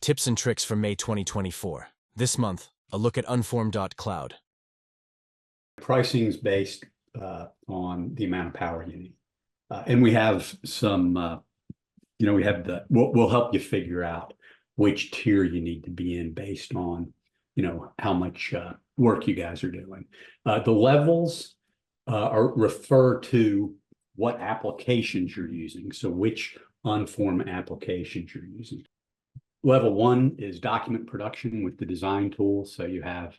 Tips and tricks for May 2024. This month, a look at UnForm.Cloud. Pricing is based on the amount of power you need. And we have some, we'll help you figure out which tier you need to be in based on, how much work you guys are doing. The levels refer to what applications you're using. So which UnForm applications you're using. Level 1 is document production with the design tool. So you have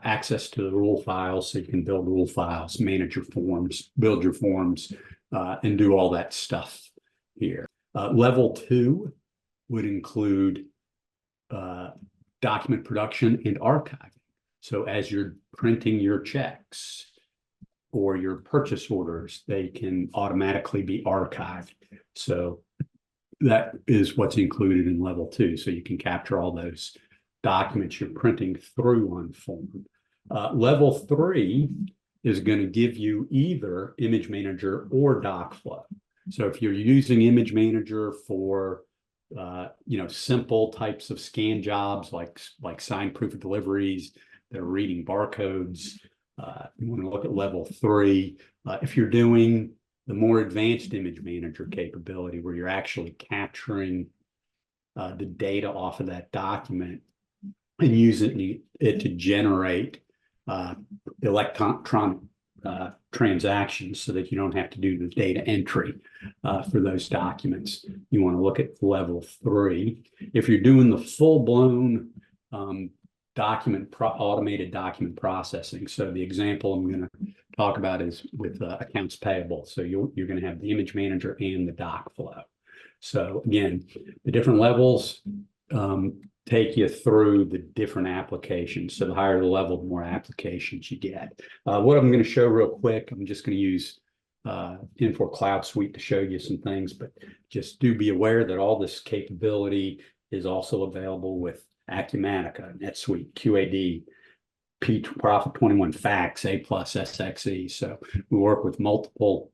access to the rule files, so you can build rule files, manage your forms, build your forms, and do all that stuff here. Level 2 would include document production and archiving. So as you're printing your checks or your purchase orders, they can automatically be archived. So that is what's included in level 2. So you can capture all those documents you're printing through UnForm. Level 3 is going to give you either Image Manager or DocFlow. So if you're using Image Manager for simple types of scan jobs like signed proof of deliveries, they're reading barcodes, you want to look at level 3. If you're doing the more advanced Image Manager capability where you're actually capturing the data off of that document and using it to generate electronic transactions so that you don't have to do the data entry for those documents, you want to look at level 3. If you're doing the full-blown automated document processing, so the example I'm going to talk about is with accounts payable. So you're going to have the Image Manager and the DocFlow. So again, the different levels take you through the different applications. So the higher the level, the more applications you get. What I'm going to show real quick, I'm just going to use UnForm.Cloud Suite to show you some things, but just do be aware that all this capability is also available with Acumatica, NetSuite, QAD, Profit 21, Fax, A+, SXE. So we work with multiple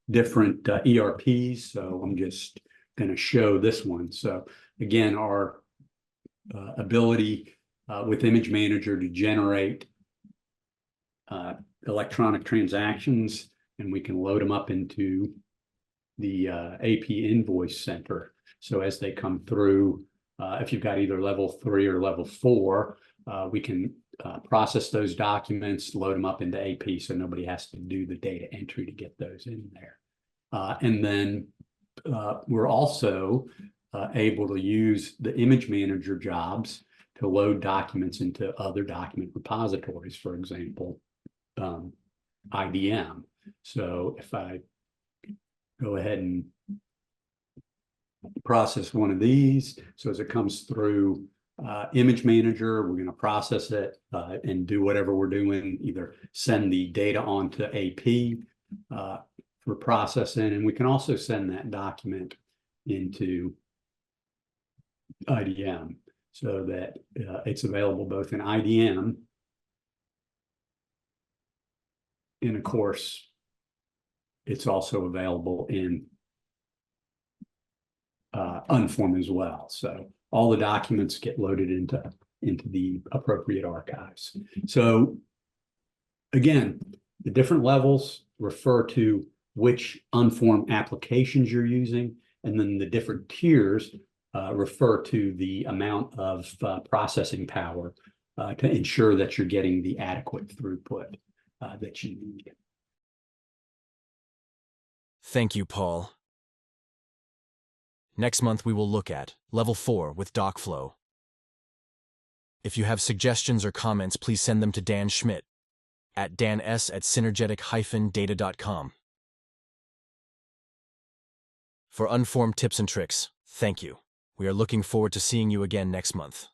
different ERPs. So I'm just going to show this one. So again, our ability with Image Manager to generate electronic transactions, and we can load them up into the AP Invoice Center. So as they come through, if you've got either level 3 or level 4, we can process those documents, load them up into AP so nobody has to do the data entry to get those in there. And then we're also able to use the Image Manager jobs to load documents into other document repositories, for example, IDM. So if I go ahead and process one of these, so as it comes through Image Manager, we're going to process it and do whatever we're doing, either send the data onto AP for processing, and we can also send that document into IDM so that it's available both in IDM and of course it's also available in UnForm as well. So all the documents get loaded into the appropriate archives. So again, the different levels refer to which UnForm applications you're using, and then the different tiers refer to the amount of processing power to ensure that you're getting the adequate throughput that you need. Thank you, Paul. Next month, we will look at Level 4 with DocFlow. If you have suggestions or comments, please send them to Dan Schmitt at dans@synergetic-data.com. For UnForm tips and tricks, thank you. We are looking forward to seeing you again next month.